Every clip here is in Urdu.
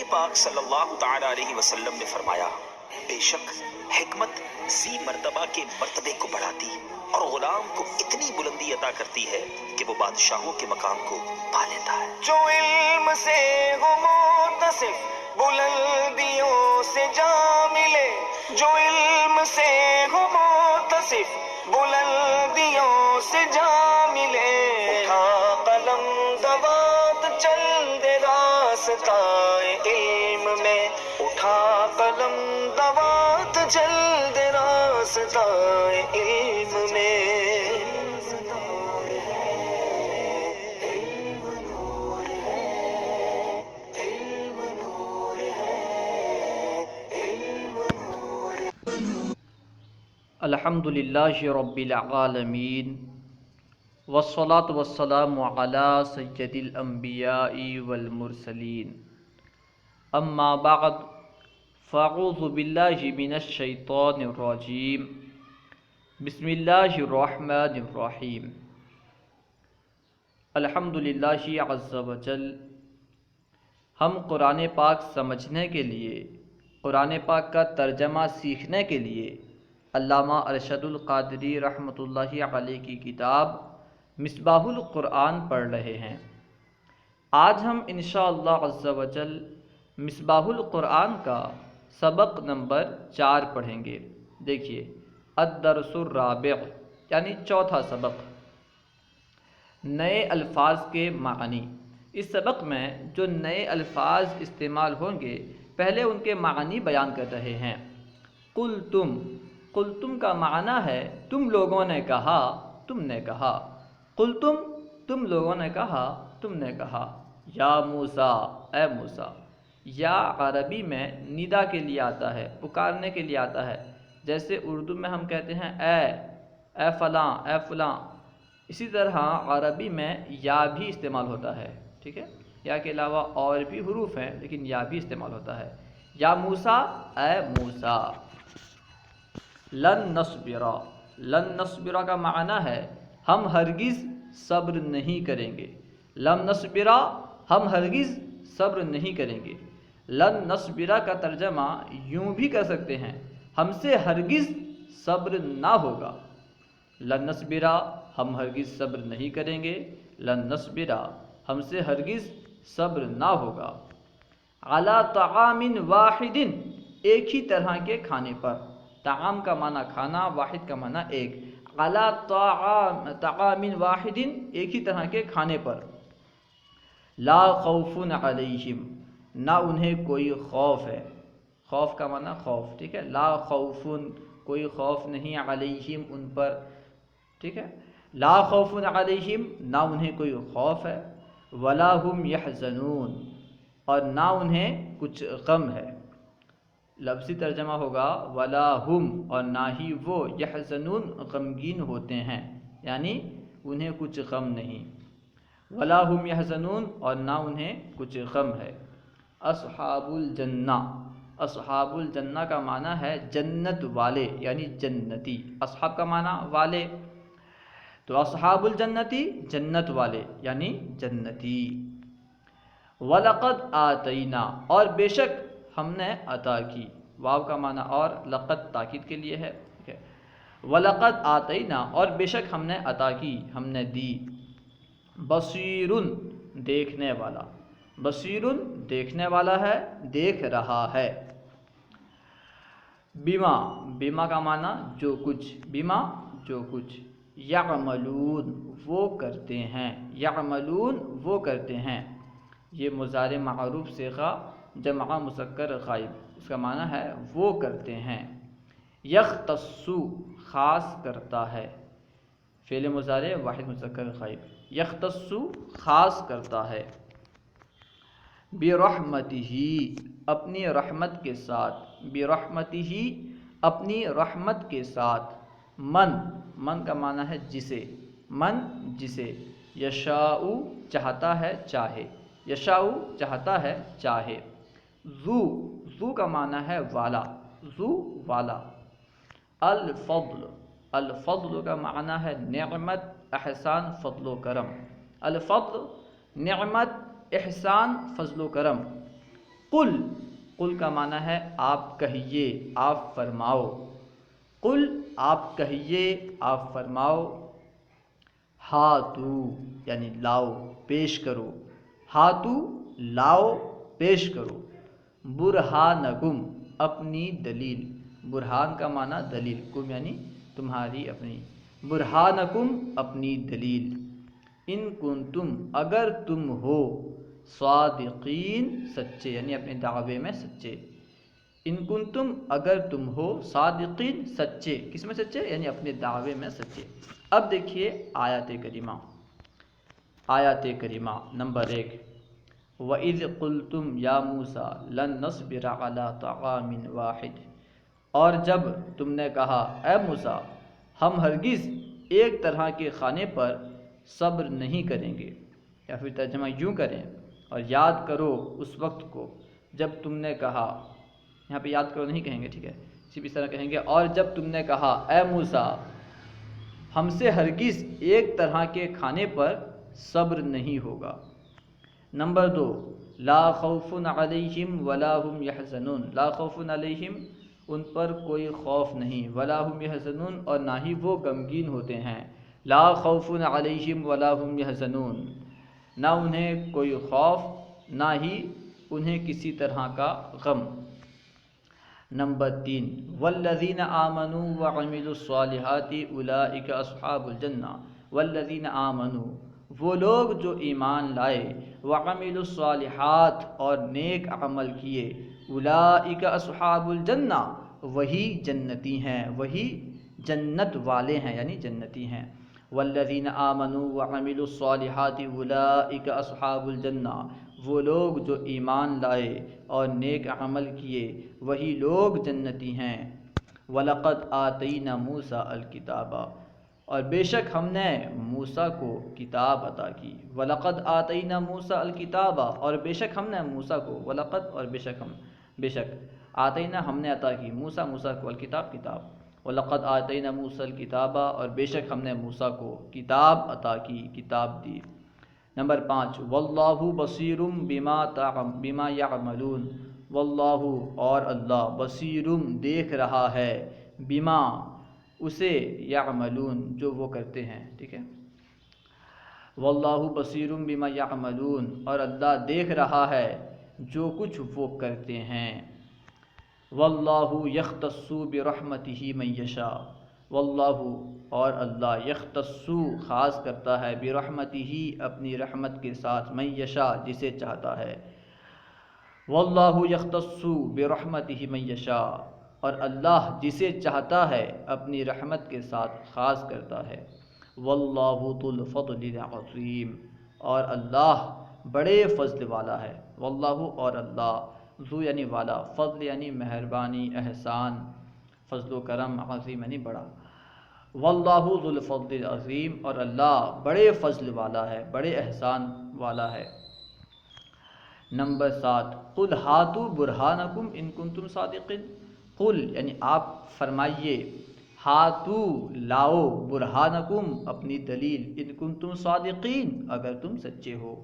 نبی پاک صلی اللہ تعالی علیہ وسلم نے فرمایا، بے شک حکمت ذی مرتبہ کے مرتبے کو بڑھاتی اور غلام کو اتنی بلندی عطا کرتی ہے کہ وہ بادشاہوں کے مقام کو پا لیتا ہے۔ جو علم سے ہو متصف بلندیوں سے جا ملے، جو علم سے ہو متصف بلندیوں سے جا ملے، اٹھا قلم دوات چل دے راستائے علم میں، اٹھا قلم دوات چل دے راستائے علم میں۔ الحمدللہ رب العالمین والصلاة والسلام علی سید الانبیاء والمرسلین، اما بعد فاعوذ باللہ من الشیطان الرجیم، بسم اللہ الرحمن الرحیم۔ الحمدللہ عز وجل، ہم قرآن پاک سمجھنے کے لیے، قرآن پاک کا ترجمہ سیکھنے کے لیے علامہ ارشد القادری رحمۃ اللہ علیہ کی کتاب مصباح القرآن پڑھ رہے ہیں۔ آج ہم انشاءاللہ عز وجل مصباح القرآن کا سبق نمبر 4 پڑھیں گے۔ دیکھیے، الدرس الرابع یعنی چوتھا سبق، نئے الفاظ کے معنی۔ اس سبق میں جو نئے الفاظ استعمال ہوں گے، پہلے ان کے معنی بیان کر رہے ہیں۔ قلتم، قلتم کا معنی ہے تم لوگوں نے کہا، تم نے کہا۔ قلتم، تم لوگوں نے کہا، تم نے کہا۔ یا موسیٰ، اے موسیٰ۔ یا عربی میں ندا کے لیے آتا ہے، پکارنے کے لیے آتا ہے، جیسے اردو میں ہم کہتے ہیں اے فلاں، اے فلاں۔ اسی طرح عربی میں یا بھی استعمال ہوتا ہے، ٹھیک ہے؟ یا کے علاوہ اور بھی حروف ہیں لیکن یا بھی استعمال ہوتا ہے۔ یا موسیٰ، اے موسیٰ۔ لن نصبر، لن نصبر کا معنی ہے ہم ہرگز صبر نہیں کریں گے۔ لن نصبر، ہم ہرگز صبر نہیں کریں گے۔ لن نصبر کا ترجمہ یوں بھی کر سکتے ہیں، ہم سے ہرگز صبر نہ ہوگا۔ لن نصبر، ہم ہرگز صبر نہیں کریں گے۔ لن نصبر، ہم سے ہرگز صبر نہ ہوگا۔ علی طعام واحد، ایک ہی طرح کے کھانے پر۔ طعام کا معنی کھانا، واحد کا معنی ایک۔ علی طعام واحد، ایک ہی طرح کے کھانے پر۔ لا خوف علیہم، نہ انہیں کوئی خوف ہے۔ خوف کا معنی خوف، ٹھیک ہے؟ لا خوف، کوئی خوف نہیں، علیہم ان پر، ٹھیک ہے؟ لا خوف علیہم، نہ انہیں کوئی خوف ہے۔ ولا هم یحزنون، اور نہ انہیں کچھ غم ہے۔ لفظی ترجمہ ہوگا ولا هم، اور نہ ہی وہ، یحزنون، غمگین ہوتے ہیں، یعنی انہیں کچھ غم نہیں۔ ولا هم یحزنون، اور نہ انہیں کچھ غم ہے۔ اصحاب الجنہ، اصحاب الجنہ کا معنی ہے جنت والے، یعنی جنتی۔ اصحاب کا معنی والے، تو اصحاب الجنتی جنت والے یعنی جنتی۔ وَلَقَدْ آتَيْنَا، اور بے شک ہم نے عطا کی۔ واو کا معنی اور، لقد تاکید کے لیے ہے، ٹھیک ہے؟ وَلَقَدْ آتَيْنَا، اور بے شک ہم نے عطا کی، ہم نے دی۔ بصیرٌ، دیکھنے والا۔ بصیرٌ، دیکھنے والا ہے، دیکھ رہا ہے۔ بما، بما کا معنی جو کچھ، بما جو کچھ۔ یعملون، وہ کرتے ہیں، یعملون، وہ کرتے ہیں۔ یہ مضارع معروف صیغہ جمع مذکر غائب، اس کا معنی ہے وہ کرتے ہیں۔ یختص، خاص کرتا ہے، فعل مضارع واحد مذکر غائب۔ یختص، خاص کرتا ہے۔ برحمتہ، اپنی رحمت کے ساتھ۔ برحمتہ، اپنی رحمت کے ساتھ۔ من، من کا معنی ہے جسے، من جسے۔ یشاء، چاہتا ہے، چاہے۔ یشاء، چاہتا ہے، چاہے۔ ذو، ذو کا معنی ہے والا، ذو والا۔ الفضل، الفضل کا معنی ہے نعمت، احسان، فضل و کرم۔ الفضل، نعمت، احسان، فضل و کرم۔ قل، قل کا معنی ہے آپ کہیے، آپ فرماؤ، قل آپ کہیے، آپ فرماؤ، ہاتو یعنی لاؤ، پیش کرو، ہاتو لاؤ، پیش کرو، برہانکم اپنی دلیل، برہان کا معنی دلیل، کم یعنی تمہاری اپنی، برہانکم اپنی دلیل، ان کنتم اگر تم ہو، صادقین سچے یعنی اپنے دعوے میں سچے، ان کنتم اگر تم ہو، صادقین سچے، کس میں سچے یعنی اپنے دعوے میں سچے۔ اب دیکھیے آیات کریمہ، آیات کریمہ نمبر 1، وَإِذْ قُلْتُمْ يَا مُوسَىٰ لَن نَّصْبِرَ عَلَىٰ طَعَامٍ وَاحِدٍ، اور جب تم نے کہا اے موسیٰ ہم ہرگز ایک طرح کے کھانے پر صبر نہیں کریں گے، یا پھر ترجمہ یوں کریں، اور یاد کرو اس وقت کو جب تم نے کہا، یہاں پہ یاد کرو نہیں کہیں گے، ٹھیک ہے، اس طرح کہیں گے، اور جب تم نے کہا اے موسیٰ ہم سے ہرگز ایک طرح کے کھانے پر صبر نہیں ہوگا۔ نمبر 2، لا خوف علیہم ولا هم یحزنون، لا خوف علیہم ان پر کوئی خوف نہیں، ولا هم یحزنون اور نہ ہی وہ غمگین ہوتے ہیں، لا خوف علیہم ولا هم یحزنون، نہ انہیں کوئی خوف نہ ہی انہیں کسی طرح کا غم۔ نمبر 3، والذین آمنوا وعملوا الصالحات اولئک اصحاب الجنہ، والذین آمنوا وہ لوگ جو ایمان لائے، وعملوا الصالحات اور نیک عمل کیے، اولئک اصحاب الجنہ وہی جنتی ہیں، وہی جنت والے ہیں یعنی جنتی ہیں، والذین آمنوا وعملوا الصالحات اولئک اصحاب الجنہ وہ لوگ جو ایمان لائے اور نیک عمل کیے وہی لوگ جنتی ہیں۔ وَلَقَدْ آتَيْنَا مُوسَىٰ الْكِتَابَ اور بے شک ہم نے موسیٰ کو کتاب عطا کی، وَلَقَدْ آتَيْنَا مُوسَىٰ الْكِتَابَ اور بے شک ہم نے موسیٰ کو، وَلَقَدْ اور بے شک ہم، بے شک آتَيْنَا ہم نے عطا کی موسیٰ کو الکتاب کتاب، وَلَقَدْ آتَيْنَا مُوسَىٰ الْكِتَابَ اور بے شک ہم نے موسیٰ کو کتاب عطا کی، کتاب دی۔ نمبر 5، واللہ بصیر بما یعملون، واللہ اور اللہ بصیرم دیکھ رہا ہے، بما اسے، یعملون جو وہ کرتے ہیں، ٹھیک ہے، واللہ بصیر بما یعملون اور اللہ دیکھ رہا ہے جو کچھ وہ کرتے ہیں۔ واللہ یختص برحمتہ من یشاء، واللہ اور اللہ یختص خاص کرتا ہے، برحمتہ اپنی رحمت کے ساتھ، من یشاء جسے چاہتا ہے، واللہ یختص برحمتہ من یشاء اور اللہ جسے چاہتا ہے اپنی رحمت کے ساتھ خاص کرتا ہے، واللہ ذو الفضل العظیم اور اللہ بڑے فضل والا ہے، واللہ اور اللہ، ذو یعنی والا، فضل یعنی مہربانی، احسان، فضل و کرم، عظیم یعنی بڑا، واللہ ذو الفضل العظیم اور اللہ بڑے فضل والا ہے، بڑے احسان والا ہے۔ نمبر 7، قل ہاتوا برہانکم ان کنتم صادقین، قل یعنی آپ فرمائیے، ہاتو لاؤ، برہانکم اپنی دلیل، ان کنتم صادقین اگر تم سچے ہو،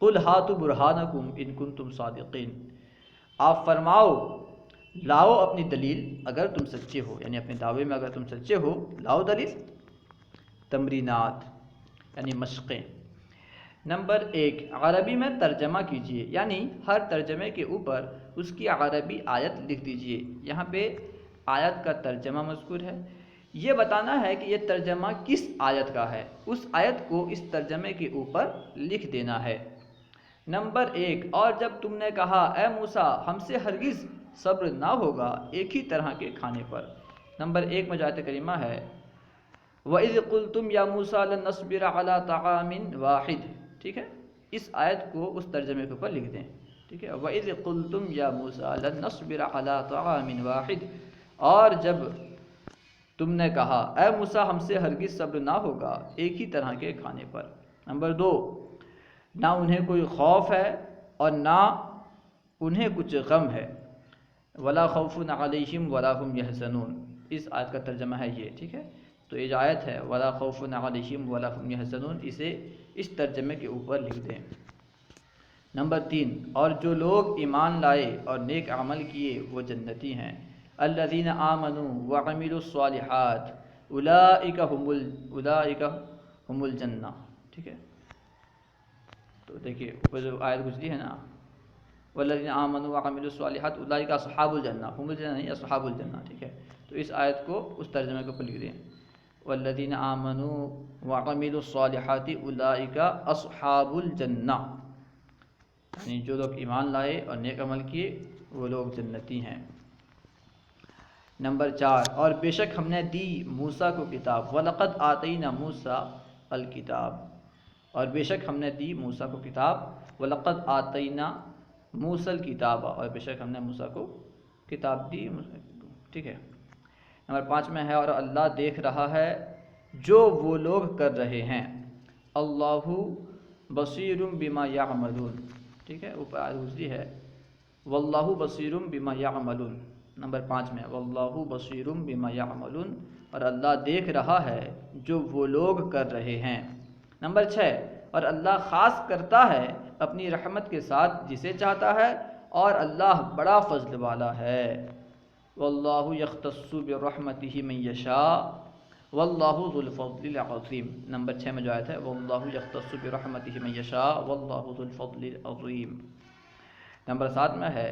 قل ہاتوا برہانکم ان کنتم صادقین، آپ فرماؤ لاؤ اپنی دلیل اگر تم سچے ہو، یعنی اپنے دعوے میں اگر تم سچے ہو لاؤ دلیل۔ تمرینات یعنی مشقیں۔ نمبر 1، عربی میں ترجمہ کیجئے، یعنی ہر ترجمے کے اوپر اس کی عربی آیت لکھ دیجئے، یہاں پہ آیت کا ترجمہ مذکور ہے، یہ بتانا ہے کہ یہ ترجمہ کس آیت کا ہے، اس آیت کو اس ترجمے کے اوپر لکھ دینا ہے۔ نمبر 1، اور جب تم نے کہا اے موسیٰ ہم سے ہرگز صبر نہ ہوگا ایک ہی طرح کے کھانے پر۔ نمبر 1 میں جو آیت کریمہ ہے، وَإِذْ قُلْتُمْ يَا مُوسَىٰ لَن نَّصْبِرَ عَلَىٰ طَعَامٍ وَاحِدٍ، ٹھیک ہے، اس آیت کو اس ترجمے کے اوپر لکھ دیں، ٹھیک ہے، وَإِذْ قُلْتُمْ يَا مُوسَىٰ لَن نَّصْبِرَ عَلَىٰ طَعَامٍ وَاحِدٍ اور جب تم نے کہا اے موسیٰ ہم سے ہرگز صبر نہ ہوگا ایک ہی طرح کے کھانے پر۔ نمبر 2، نہ انہیں کوئی خوف ہے اور نہ انہیں کچھ غم ہے، ولا خوف علیہم ولا هم یحزنون، اس آیت کا ترجمہ ہے یہ، ٹھیک ہے، تو یہ جو آیت ہے ولا خوف علیہم ولا هم یحزنون، اسے اس ترجمے کے اوپر لکھ دیں۔ نمبر 3، اور جو لوگ ایمان لائے اور نیک عمل کیے وہ جنتی ہیں۔ الذین آمنوا وعملوا الصالحات اولئک هم الجنہ، ٹھیک ہے۔ تو دیکھیے وہ جو آیت گزری ہے نا، والذین آمنوا وعملوا الصالحات اولئک اصحاب الجنہ، هم الجنہ نہیں اصحاب الجنہ، ٹھیک ہے۔ تو اس آیت کو اس ترجمے کو لکھ دیں، والذین آمنوا وعملوا الصالحات اولئک اصحاب الجنہ، یعنی جو لوگ ایمان لائے اور نیک عمل کیے وہ لوگ جنتی ہیں۔ نمبر 4، اور بے شک ہم نے دی موسیٰ کو کتاب، وَلَقَدْ آتَيْنَا مُوسَىٰ الْكِتاب، اور بے شک ہم نے دی موسیٰ کو کتاب، وَلَقَدْ آتَيْنَا مُوسَىٰ الْكِتَابَ، اور بے شک ہم نے موسیٰ کو کتاب دی، ٹھیک ہے۔ نمبر 5 میں ہے، اور اللہ دیکھ رہا ہے جو وہ لوگ کر رہے ہیں، اللہ بصیر بما یعملون، ٹھیک ہے۔ اوپر آیت گزری ہے واللہ بصیر بما یعملون، نمبر 5 میں واللہ بصیر بما یعملون، اور اللہ دیکھ رہا ہے جو وہ لوگ کر رہے ہیں۔ نمبر 6، اور اللہ خاص کرتا ہے اپنی رحمت کے ساتھ جسے چاہتا ہے، اور اللہ بڑا فضل والا ہے۔ واللہ یختص برحمتہ من یشاء واللہ ذو الفضل العظیم، نمبر 6 میں جو آیت ہے واللہ یختص برحمتہ من یشاء واللہ ذو الفضل العظیم۔ نمبر 7 میں ہے،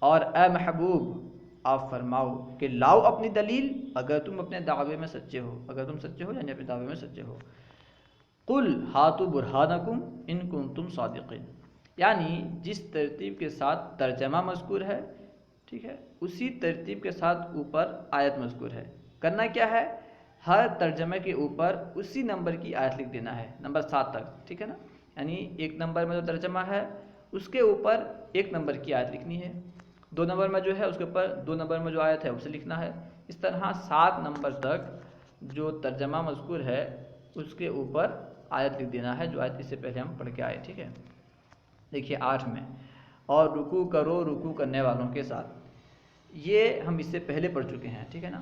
اور اے محبوب آپ فرماؤ کہ لاؤ اپنی دلیل اگر تم اپنے دعوے میں سچے ہو، اگر تم سچے ہو یعنی اپنے دعوے میں سچے ہو۔ قل ہاتوا برہانکم ان کنتم صادقین، یعنی جس ترتیب کے ساتھ ترجمہ مذکور ہے، ٹھیک ہے، اسی ترتیب کے ساتھ اوپر آیت مذکور ہے۔ کرنا کیا ہے، ہر ترجمے کے اوپر اسی نمبر کی آیت لکھ دینا ہے، نمبر 7 تک، ٹھیک ہے نا۔ یعنی 1 نمبر میں جو ترجمہ ہے اس کے اوپر 1 نمبر کی آیت لکھنی ہے، 2 نمبر میں جو ہے اس کے اوپر 2 نمبر میں جو آیت ہے اسے لکھنا ہے، اس طرح 7 نمبر تک جو ترجمہ مذکور ہے اس کے اوپر آیت لکھ دینا ہے، جو آیت اس سے پہلے ہم پڑھ کے آئے، ٹھیک ہے۔ دیکھیے 8 میں، اور رکوع کرو رکوع کرنے والوں کے ساتھ، یہ ہم اس سے پہلے پڑھ چکے ہیں، ٹھیک ہے نا۔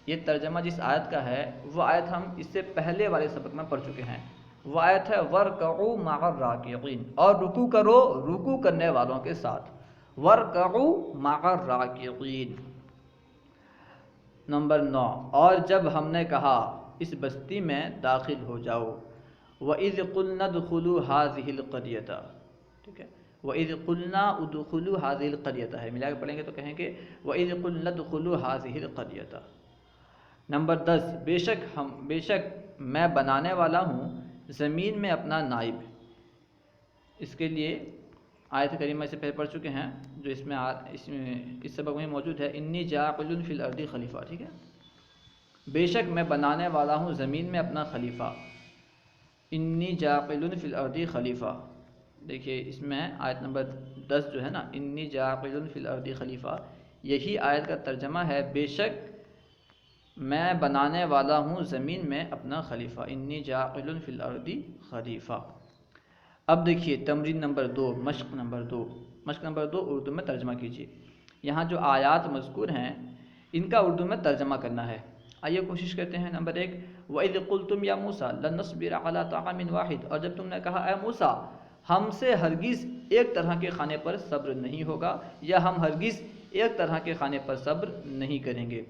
یہ ترجمہ جس آیت کا ہے وہ آیت ہم اس سے پہلے والے سبق میں پڑھ چکے ہیں، وہ آیت ہے وَارْكَعُوا مَعَ الرَّاكِعِينَ، اور رکوع کرو رکوع کرنے والوں کے ساتھ، وَارْكَعُوا مَعَ الرَّاكِعِينَ۔ نمبر 9، اور جب ہم نے کہا اس بستی میں داخل ہو جاؤ، وَإِذْ قُلْنَا ادْخُلُوا هَٰذِهِ الْقَرْيَةَ، ٹھیک ہے، وَإِذْ قُلْنَا ادْخُلُوا هَٰذِهِ الْقَرْيَةَ ہے، ملا کے پڑھیں گے تو کہیں گے وَإِذْ قُلْنَا ادْخُلُوا هَٰذِهِ الْقَرْيَةَ۔ نمبر 10، بے شک میں بنانے والا ہوں زمین میں اپنا نائب، اس کے لیے آیت کریمہ سے پہلے پڑھ چکے ہیں جو اس سبق میں موجود ہے، انی جاعل فی الارض خلیفہ، ٹھیک ہے۔ بے شک میں بنانے والا ہوں زمین میں اپنا خلیفہ، انی جاعل فی الارض خلیفہ۔ دیکھیے اس میں آیت نمبر 10 جو ہے نا، انی جاعل فی الارض خلیفہ، یہی آیت کا ترجمہ ہے بے شک میں بنانے والا ہوں زمین میں اپنا خلیفہ، انی جاعل فی الارض خلیفہ۔ اب دیکھیے تمرین نمبر 2، مشق نمبر 2 اردو میں ترجمہ کیجیے۔ یہاں جو آیات مذکور ہیں ان کا اردو میں ترجمہ کرنا ہے، آئیے کوشش کرتے ہیں۔ نمبر 1، وَإِذْ قُلْتُمْ يَا مُوسَىٰ لَن نَّصْبِرَ عَلَىٰ طَعَامٍ وَاحِدٍ، اور جب تم نے کہا اے موسیٰ ہم سے ہرگز ایک طرح کے کھانے پر صبر نہیں ہوگا، یا ہم ہرگز ایک طرح کے کھانے پر صبر نہیں کریں گے۔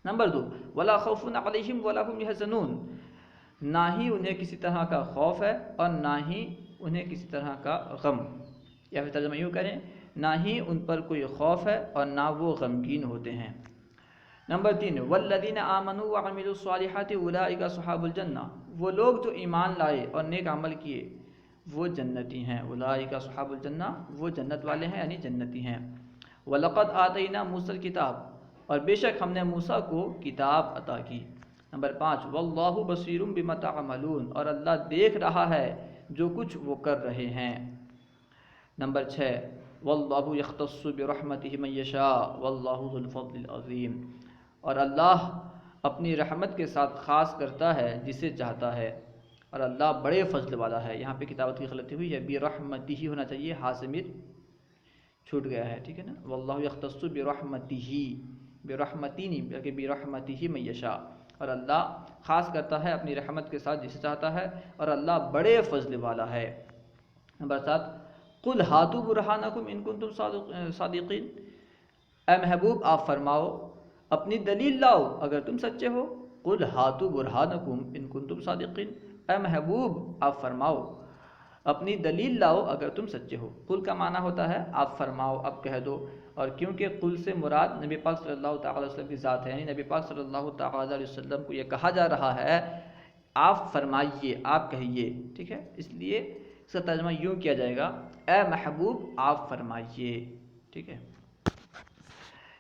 نمبر 2، وَلَا خَوْفٌ عَلَيْهِمْ وَلَا هُمْ يَحْزَنُونَ، نہ ہی انہیں کسی طرح کا خوف ہے اور نہ ہی انہیں کسی طرح کا غم، یا پھر ترجمہ یوں کریں نہ ہی ان پر کوئی خوف ہے اور نہ وہ غمگین ہوتے ہیں۔ نمبر 3، وَالَّذِينَ آمَنُوا وَعَمِلُوا الصَّالِحَاتِ أُولَٰئِكَ أَصْحَابُ الْجَنَّةِ، وہ لوگ جو ایمان لائے اور نیک عمل کیے وہ جنتی ہیں، أُولَٰئِكَ أَصْحَابُ الْجَنَّةِ، وہ جنت والے ہیں یعنی جنتی ہیں۔ وَلَقَدْ آتَيْنَا مُوسَىٰ الْكِتَابَ، اور بے شک ہم نے موسیٰ کو کتاب عطا کی۔ نمبر 5، وَاللَّهُ بَصِيرٌ بِمَا تَعْمَلُونَ، اور اللہ دیکھ رہا ہے جو کچھ وہ کر رہے ہیں۔ نمبر 6، وَاللَّهُ يَخْتَصُّ بِرَحْمَتِهِ مَن يَشَاءُ وَاللَّهُ ذُو الْفَضْلِ الْعَظِيمِ، اور اللہ اپنی رحمت کے ساتھ خاص کرتا ہے جسے چاہتا ہے، اور اللہ بڑے فضل والا ہے۔ یہاں پہ کتابت کی غلطی ہوئی ہے، بِرَحْمَتِهِ ہونا چاہیے، ہا ضمیر چھوٹ گیا ہے، ٹھیک ہے نا۔ وَاللَّهُ يَخْتَصُّ بِرَحْمَتِهِ، بِرَحْمَتِهِ نہیں بلکہ بِرَحْمَتِهِ مَن يَشَاءُ، اور اللہ خاص کرتا ہے اپنی رحمت کے ساتھ جسے چاہتا ہے، اور اللہ بڑے فضل والا ہے۔ نمبر 7، قل ہاتوا برہانکم ان کنتم صادقین، اے محبوب آپ فرماؤ اپنی دلیل لاؤ اگر تم سچے ہو۔ قل ہاتوا برہانکم ان کنتم صادقین، اے محبوب آپ فرماؤ اپنی دلیل لاؤ اگر تم سچے ہو۔ قل کا معنی ہوتا ہے آپ فرماؤ، آپ کہہ دو، اور کیونکہ قل سے مراد نبی پاک صلی اللہ تعالی علیہ وسلم کی ذات ہے، یعنی نبی پاک صلی اللہ تعالی علیہ وسلم کو یہ کہا جا رہا ہے آپ فرمائیے، آپ کہیے، ٹھیک ہے، اس لیے اس کا ترجمہ یوں کیا جائے گا اے محبوب آپ فرمائیے، ٹھیک ہے۔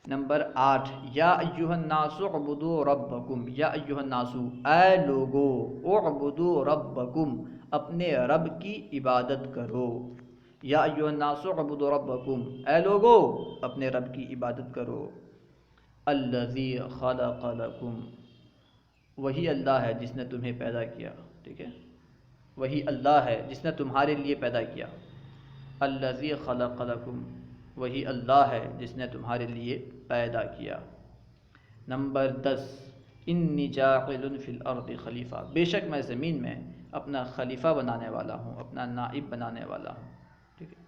نمبر 8، یا ایھا الناس اعبدوا ربکم، یا ایھا الناس اے لوگو، اعبدوا ربکم اپنے رب کی عبادت کرو، یا ایھا الناس اعبدوا ربکم اے لوگو اپنے رب کی عبادت کرو، الذی خلق لکم وہی اللہ ہے جس نے تمہیں پیدا کیا، ٹھیک ہے، وہی اللہ ہے جس نے تمہارے لیے پیدا کیا، الذی خلق لکم وہی اللہ ہے جس نے تمہارے لیے پیدا کیا۔ نمبر 10، انی جاعل فی الارض خلیفہ، بے شک میں زمین میں اپنا خلیفہ بنانے والا ہوں، اپنا نائب بنانے والا ہوں، ٹھیک ہے۔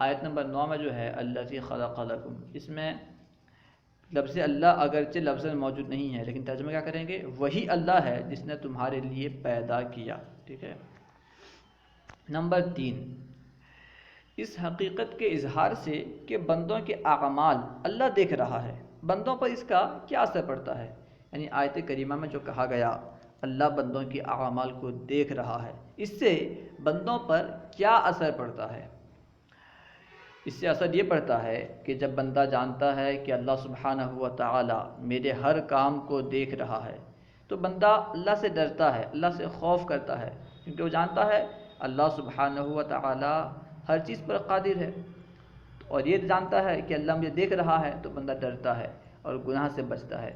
آیت نمبر 9 میں جو ہے الذی خلق لکم، اس میں لفظ اللہ اگرچہ لفظ میں موجود نہیں ہے لیکن ترجمہ کیا کریں گے، وہی اللہ ہے جس نے تمہارے لیے پیدا کیا، ٹھیک ہے۔ نمبر 3، اس حقیقت کے اظہار سے کہ بندوں کے اعمال اللہ دیکھ رہا ہے، بندوں پر اس کا کیا اثر پڑتا ہے، یعنی آیت کریمہ میں جو کہا گیا اللہ بندوں کے اعمال کو دیکھ رہا ہے، اس سے بندوں پر کیا اثر پڑتا ہے؟ اس سے اثر یہ پڑتا ہے کہ جب بندہ جانتا ہے کہ اللہ سبحانہ و تعالی میرے ہر کام کو دیکھ رہا ہے تو بندہ اللہ سے ڈرتا ہے، اللہ سے خوف کرتا ہے، کیونکہ وہ جانتا ہے اللہ سبحانہ و تعالی ہر چیز پر قادر ہے، اور یہ جانتا ہے کہ اللہ مجھے دیکھ رہا ہے تو بندہ ڈرتا ہے اور گناہ سے بچتا ہے۔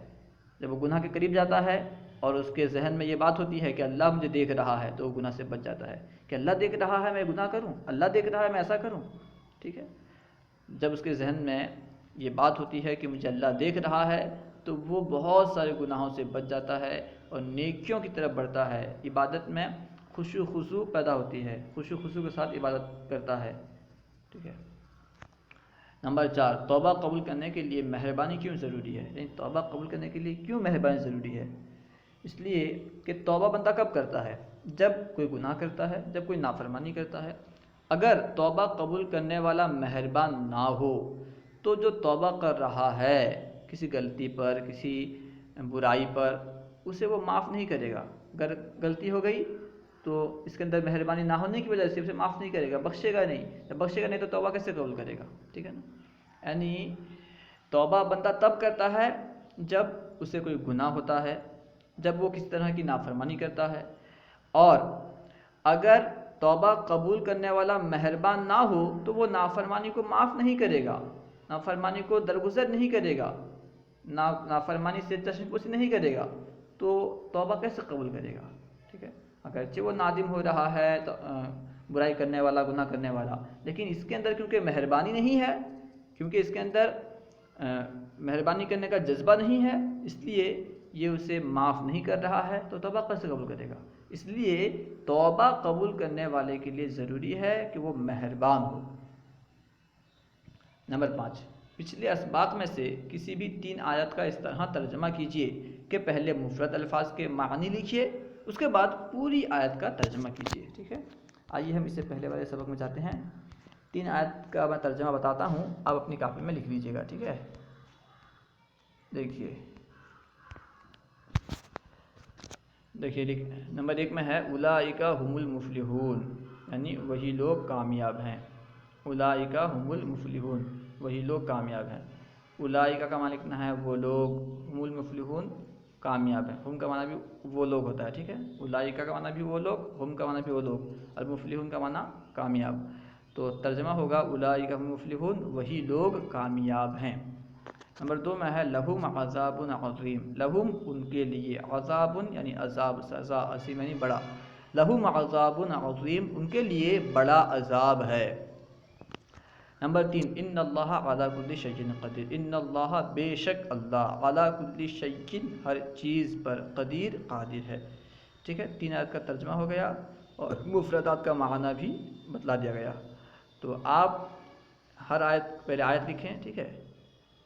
جب وہ گناہ کے قریب جاتا ہے اور اس کے ذہن میں یہ بات ہوتی ہے کہ اللہ مجھے دیکھ رہا ہے تو وہ گناہ سے بچ جاتا ہے کہ اللہ دیکھ رہا ہے میں گناہ کروں، اللہ دیکھ رہا ہے میں ایسا کروں، ٹھیک ہے۔ جب اس کے ذہن میں یہ بات ہوتی ہے کہ مجھے اللہ دیکھ رہا ہے تو وہ بہت سارے گناہوں سے بچ جاتا ہے اور نیکیوں کی طرف بڑھتا ہے، عبادت میں خشوع و خضوع پیدا ہوتی ہے، خشوع و خضوع کے ساتھ عبادت کرتا ہے، ٹھیک ہے۔ نمبر 4، توبہ قبول کرنے کے لیے مہربانی کیوں ضروری ہے، یعنی توبہ قبول کرنے کے لیے کیوں مہربانی ضروری ہے؟ اس لیے کہ توبہ بندہ کب کرتا ہے؟ جب کوئی گناہ کرتا ہے، جب کوئی نافرمانی کرتا ہے۔ اگر توبہ قبول کرنے والا مہربان نہ ہو تو جو توبہ کر رہا ہے کسی غلطی پر، کسی برائی پر، اسے وہ معاف نہیں کرے گا۔ اگر غلطی ہو گئی تو اس کے اندر مہربانی نہ ہونے کی وجہ سے اسے معاف نہیں کرے گا، بخشے گا نہیں، جب بخشے گا نہیں تو توبہ کیسے قبول کرے گا، ٹھیک ہے نا۔ یعنی توبہ بندہ تب کرتا ہے جب اسے کوئی گناہ ہوتا ہے، جب وہ کسی طرح کی نافرمانی کرتا ہے، اور اگر توبہ قبول کرنے والا مہربان نہ ہو تو وہ نافرمانی کو معاف نہیں کرے گا، نافرمانی کو درگزر نہیں کرے گا، نافرمانی سے چشم پوشی نہیں کرے گا، تو توبہ کیسے قبول کرے گا، ٹھیک ہے۔ اگرچہ وہ نادم ہو رہا ہے تو برائی کرنے والا، گناہ کرنے والا، لیکن اس کے اندر کیونکہ مہربانی نہیں ہے، کیونکہ اس کے اندر مہربانی کرنے کا جذبہ نہیں ہے، اس لیے یہ اسے معاف نہیں کر رہا ہے، تو توبہ کیسے قبول کرے گا؟ اس لیے توبہ قبول کرنے والے کے لیے ضروری ہے کہ وہ مہربان ہو۔ نمبر 5، پچھلے اسباق میں سے کسی بھی 3 آیات کا اس طرح ترجمہ کیجئے کہ پہلے مفرد الفاظ کے معنی لکھیے، اس کے بعد پوری آیت کا ترجمہ کیجئے، ٹھیک ہے۔ آئیے ہم اس سے پہلے والے سبق میں جاتے ہیں۔ 3 آیت کا میں ترجمہ بتاتا ہوں، آپ اپنی کاپی میں لکھ لیجئے گا، ٹھیک ہے۔ دیکھیے نمبر 1 میں ہے اولئک هم المفلحون، یعنی وہی لوگ کامیاب ہیں، اولئک هم المفلحون وہی لوگ کامیاب ہیں۔ اولئک کا معنی لکھنا ہے وہ لوگ، هم المفلحون کامیاب ہیں، ہم کا معنی بھی وہ لوگ ہوتا ہے، ٹھیک ہے۔ اولئک کا معنی بھی وہ لوگ، ہم کا معنی بھی وہ لوگ، المفلحون کا معنی کامیاب، تو ترجمہ ہوگا اولئک هم المفلحون وہی لوگ کامیاب ہیں۔ نمبر 2 میں ہے لہم عذاب عظیم، لہم ان کے لیے، عذاب یعنی عذاب، سزا، عظیم یعنی بڑا، لہم عذاب عظیم ان کے لیے بڑا عذاب ہے۔ نمبر 3 ان اللہ علی کل شیء قدیر، ان اللہ بے شک اللہ، علی کل شیء ہر چیز پر، قدیر قادر ہے، ٹھیک ہے۔ 3 آیت کا ترجمہ ہو گیا اور مفردات کا معنی بھی بتلا دیا گیا۔ تو آپ ہر آیت پہلے آیت لکھیں، ٹھیک ہے،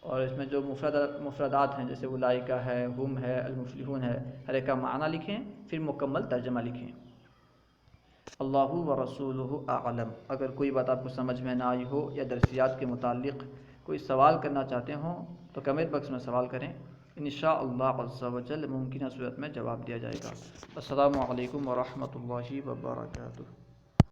اور اس میں جو مفردات ہیں جیسے اولئک ہے، ہم ہے، المفلحون ہے، ہر ایک کا معنی لکھیں، پھر مکمل ترجمہ لکھیں۔ اللہ و رسولہ اعلم۔ اگر کوئی بات آپ کو سمجھ میں نہ آئی ہو یا درسیات کے متعلق کوئی سوال کرنا چاہتے ہوں تو کمنٹ باکس میں سوال کریں، انشاءاللہ عز و جل ممکنہ صورت میں جواب دیا جائے گا۔ السلام علیکم ورحمۃ اللہ وبرکاتہ۔